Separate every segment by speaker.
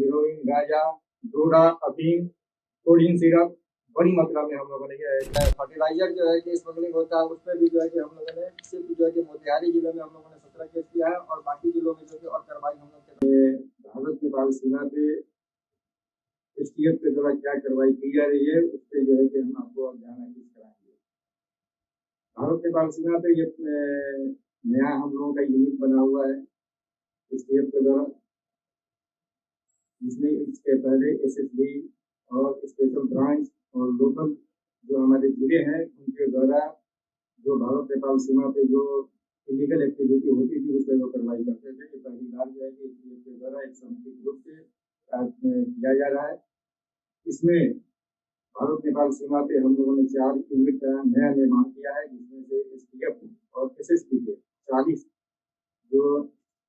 Speaker 1: Heroine, गांजा, डोडा, अफीम, coding syrup बड़ी मात्रा में हम लोगों ने फर्टिलाइजर जो है कि स्मगलिंग होता है, उस पर भी जो है कि हम लोगों ने सिर्फ जो है कि मोतिहारी जिले में हम लोगों ने 17 केस किया है और बाकी जिलों में जो है और कार्रवाई हम लोग भारत नेपाल सीमा पे एसटीएफ के द्वारा क्या कार्रवाई की जा रही है उस पर जो है कि हम आपको जानकारी कराएंगे। भारत नेपाल सीमा पे ये नया हम लोगों का यूनिट बना हुआ है एसटीएफ के द्वारा, जिसमें इसके पहले एसएसबी और स्पेशल ब्रांच और लोकल जो हमारे जिले हैं उनके द्वारा जो भारत नेपाल सीमा पे जो इलीगल एक्टिविटी होती थी उस पर वो कार्रवाई करते थे। ये पहली बार जो है कि एसटीएफ के द्वारा एक समुचित रूप से किया जा रहा है। इसमें भारत नेपाल सीमा पे हम लोगों ने 4 यूनिट का नया निर्माण किया है, जिसमें से एसटीएफ और एसएसबी के 40 जो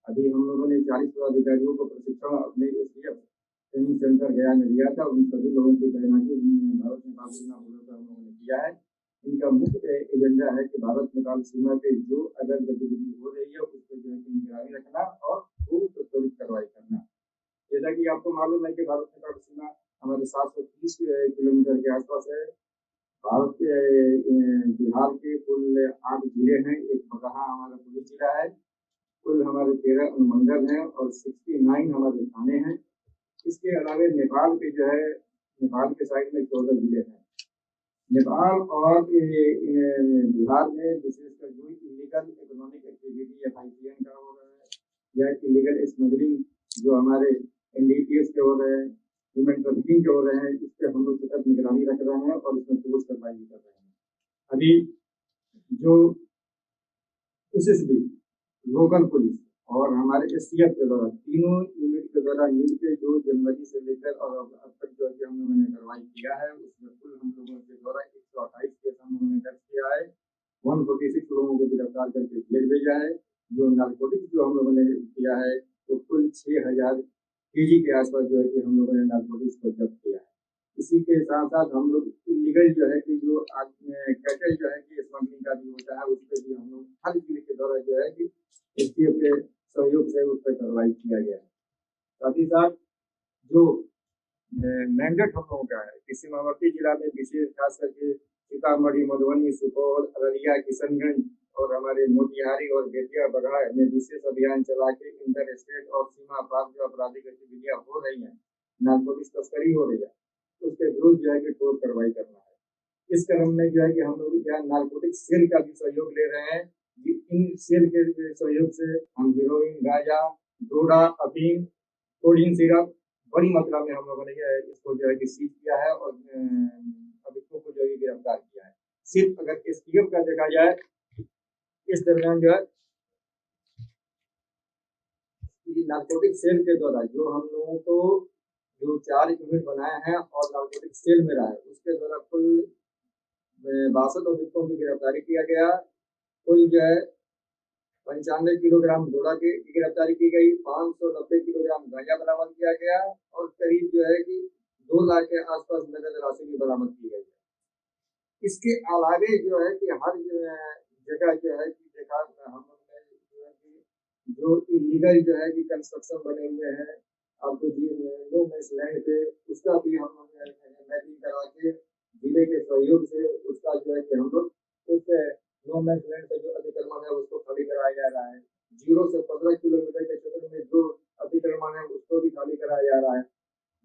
Speaker 1: अभी हम लोगों ने 40 पदाधिकारियों को प्रशिक्षण अपने एसटीएफ ट्रेनिंग सेंटर गया में दिया था। उन सभी लोगों की तैनाती भारत नेपाल सीमा बॉर्डर पर हम लोगों ने किया है। इनका मुख्य एजेंडा है कि भारत नेपाल सीमा पे जो अगर गतिविधि हो रही है उस पर जो है निगरानी रखना और त्वरित कार्रवाई करना। जैसा कि आपको मालूम है कि भारत नेपाल सीमा हमारे 730 किलोमीटर के आसपास है। भारत के बिहार के कुल 8 जिले हैं, एक बगहा हमारा पुलिस जिला है, कुल हमारे 13 अनुमंडल हैं और 69 हमारे थाने हैं। इसके अलावा नेपाल के जो है नेपाल के साइड में 14 जिले हैं। नेपाल और बिहार में विशेषकर जो इलीगल इकोनॉमिक एक्टिविटी एफआईसीएन का हो रहा है या इलीगल स्मगलिंग जो हमारे एनडीपीएस के हो रहे हैं, ह्यूमन ट्रैफिकिंग के हो रहे हैं, इस पर हम लोग सतत निगरानी रख रहे हैं और इसमें ठोस कार्रवाई भी कर रहे हैं। अभी जो एसएसबी, लोकल पुलिस और हमारे एसटीएफ के द्वारा तीनों यूनिट के द्वारा मिलकर जो जनवरी से लेकर और अब तक जो है हम लोगों ने कार्रवाई किया है उसमें कुल हम लोगों के द्वारा 128 केस हम लोगों ने दर्ज किया है। 146 लोगों को गिरफ्तार करके जेल भेजा है। जो नार्कोटिक्स जो हम लोगों ने किया है तो कुल 6000 केजी के आसपास जो है कि हम लोगों ने नार्कोटिक्स को जब्त किया है। इसी के साथ साथ हम लोग इलीगल जो है कि जो कैटल जो है कि स्मगलिंग का भी होता है उस पर भी हम लोग हर जिले के द्वारा जो है कि एसटीएफ के सहयोग से उस पर कार्रवाई किया गया है। साथ ही साथ जो मैंडेट हम लोगों का है कि सीमावर्ती जिला में विशेष खास करके सीतामढ़ी, मधुबनी, सुपौल, अररिया, किशनगंज और हमारे मोतिहारी और बेतिया बगहा में विशेष अभियान चला के इंटर स्टेट और सीमा पार जो आपराधिक गतिविधियां हो रही हैं, नार्कोटिक्स तस्करी हो रही है, उसके विरुद्ध जो है कि ठोस कार्रवाई करना है। इस क्रम में जो है कि हम लोग क्या नार्कोटिक्स सेल का भी सहयोग ले रहे हैं। इन सेल के सहयोग से हम हीरोइन, गांजा, डोडा, अफीम, कोडिन सिरप बड़ी मात्रा में हम लोगों ने इसको जो है कि सीज किया है और अभियुक्तों को जो है गिरफ्तार किया है। सिर्फ अगर एसटीएफ का देखा जाए इस दरमियान जो है नार्कोटिक सेल के द्वारा जो हम लोगों को जो 4 यूनिट बनाए हैं और नार्कोटिक सेल में रहा है उसके द्वारा कुल 62 अभियुक्तों की गिरफ्तारी किया गया। कुल जो है 95 किलोग्राम डोडा की गिरफ्तारी की गई, 590 किलोग्राम गांजा बरामद किया गया और करीब जो है कि 2 लाख के आसपास नगद राशि भी बरामद की गई है। इसके अलावे जो है कि हर जगह जो है कि देखा हम लोग ने जो है कि जो इलीगल जो है कि कंस्ट्रक्शन बने हुए हैं आपको नो मैच लैंड पे उसका भी हम लोग मैपिंग करा के जिले के सहयोग से उसका जो है कि हम लोग उस नो मैच लैंड से जो अतिक्रमण है उसको खाली कराया जा रहा है। 0 से 15 किलोमीटर के क्षेत्र में जो अतिक्रमण है उसको भी खाली कराया जा रहा है।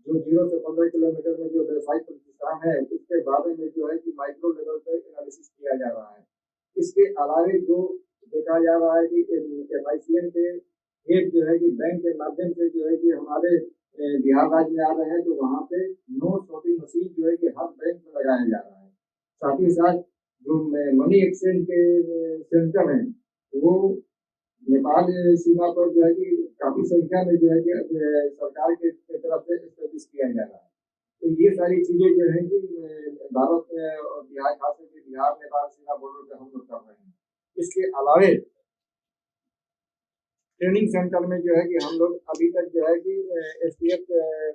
Speaker 1: जो 0 से 15 किलोमीटर में जो व्यावसायिक प्रतिष्ठान है उसके बारे में जो है कि माइक्रो लेवल पर एनालिसिस किया जा रहा है। इसके अलावे जो देखा जा रहा है कि एफआईसीएन के एक जो है कि बैंक के माध्यम से जो है कि हमारे बिहार राज्य में आ रहे हैं तो वहाँ पे नोट शॉपिंग मशीन जो है कि हर बैंक में लगाया जा रहा है। साथ ही साथ जो मनी एक्सचेंज के सेंटर हैं वो नेपाल सीमा पर जो है कि काफी संख्या में जो है कि सरकार के तरफ से स्टैब्लिश किया जा रहा है। तो ये सारी चीजें जो है कि भारत और बिहार खास करके बिहार नेपाल सीमा बॉर्डर पे हम लोग कर रहे हैं। इसके अलावे ट्रेनिंग सेंटर में जो है कि हम लोग अभी तक जो है कि एसटीएफ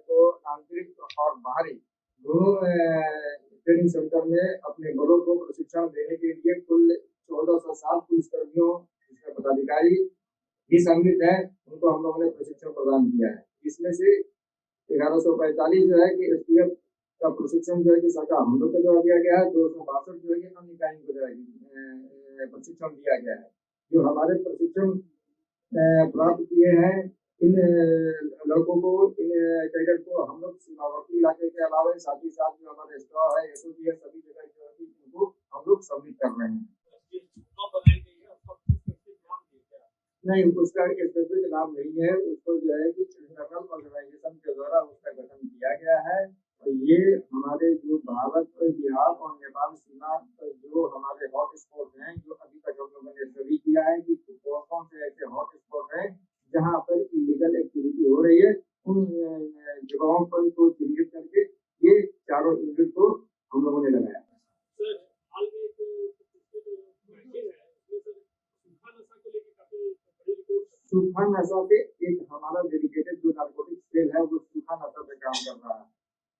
Speaker 1: को आंतरिक और बाहरी दोनों ट्रेनिंग सेंटर में अपने बलों को प्रशिक्षण देने के लिए कुल 1407 पुलिसकर्मियों जिसमें पदाधिकारी भी सम्मिलित हैं उनको हम लोगों ने प्रशिक्षण प्रदान किया है। इसमें से 1145 जो है कि एसटीएफ का प्रशिक्षण जो है कि सरकार हम लोग को द्वारा दिया गया है। 262 जो है कि अन्य इकाइयों को द्वारा प्रशिक्षण दिया गया है। जो हमारे प्रशिक्षण प्राप्त किए हैं इन लोगों को, इन कैडेट को हम लोग सीमावर्ती इलाके के अलावा साथ ही साथ जो हमारे स्टॉ है, एसओजी है, सभी जगह जो है कि इनको हम लोग सबमिट कर रहे हैं। नहीं, उसका स्पेसिफिक नाम नहीं है। उसको जो है कि इंटरनेशनल ऑर्गेनाइजेशन के द्वारा उसका गठन किया गया है। और ये हमारे जो भारत, बिहार और नेपाल सीमा पर जो हमारे हॉट स्पॉट हैं, जो अभी तक हम लोगों ने स्टडी किया है कि कौन कौन से ऐसे हॉट स्पॉट हैं जहाँ पर इलीगल एक्टिविटी हो रही है, उन जगहों पर को चिन्हित करके ये चारों यूनिट को हम लोगों ने लगाया। सूखा नशा पे एक हमारा डेडिकेटेड जो नार्कोटिक सेल है वो सूखा नशा पे काम कर रहा है।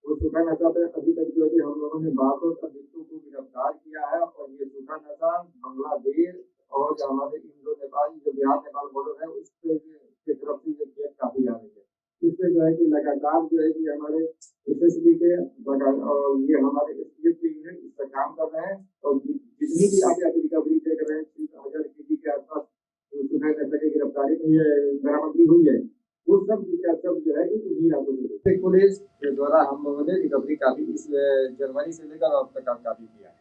Speaker 1: वो सूखा नशा पे अभी तक जो है हम लोगों ने 62 अभियुक्तों को गिरफ्तार किया है। और ये सूखा नशा बांग्लादेश और जो हमारे इंडो नेपाल, जो बिहार नेपाल बॉर्डर है, उसके तरफ से ये खेत काफी आ रही है। इसमें जो है कि लगातार जो है कि हमारे एसएसबी के और ये हमारे एसटीएफ के यूनिट इस पर काम कर रहे हैं। और जितनी भी आप रिकवरी देख रहे हैं 30,000 केजी के आसपास सूखा नशा की गिरफ्तारी बरामदगी हुई है, वो सब जो है कि उन्हीं इलाकों से पुलिस के द्वारा हम लोगों ने रिकवरी काफी इस जनवरी से लेकर अब तक काफी किया है।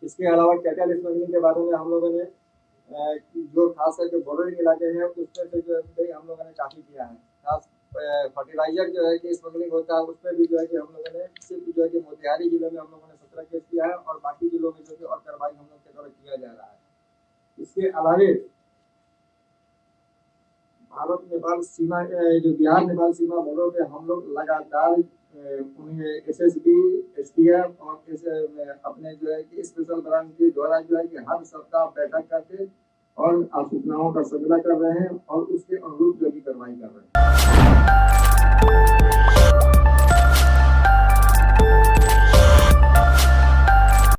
Speaker 1: इसके अलावा कैटल स्मगलिंग के बारे में हम लोगों ने जो खास करके बॉर्डरिंग इलाके हैं उसमें से जो है हम लोगों ने काफी किया है। खास फर्टिलाइजर जो है कि स्मगलिंग होता है उसमें भी जो है कि हम लोगों ने सिर्फ जो है कि मोतिहारी जिले में हम लोगों ने 17 केस किया है और बाकी जिलों में जो है और कार्रवाई हम लोग के द्वारा किया जा रहा है। इसके अलावा भारत नेपाल सीमा, जो बिहार नेपाल सीमा बॉर्डर पे हम लोग लगातार उन्हें एसएसबी, एसटीएफ और अपने जो है कि स्पेशल ब्रांच के द्वारा जो है कि हर सप्ताह बैठक करके और सूचनाओं का संकलन कर रहे हैं और उसके अनुरूप जो भी कार्रवाई कर रहे हैं।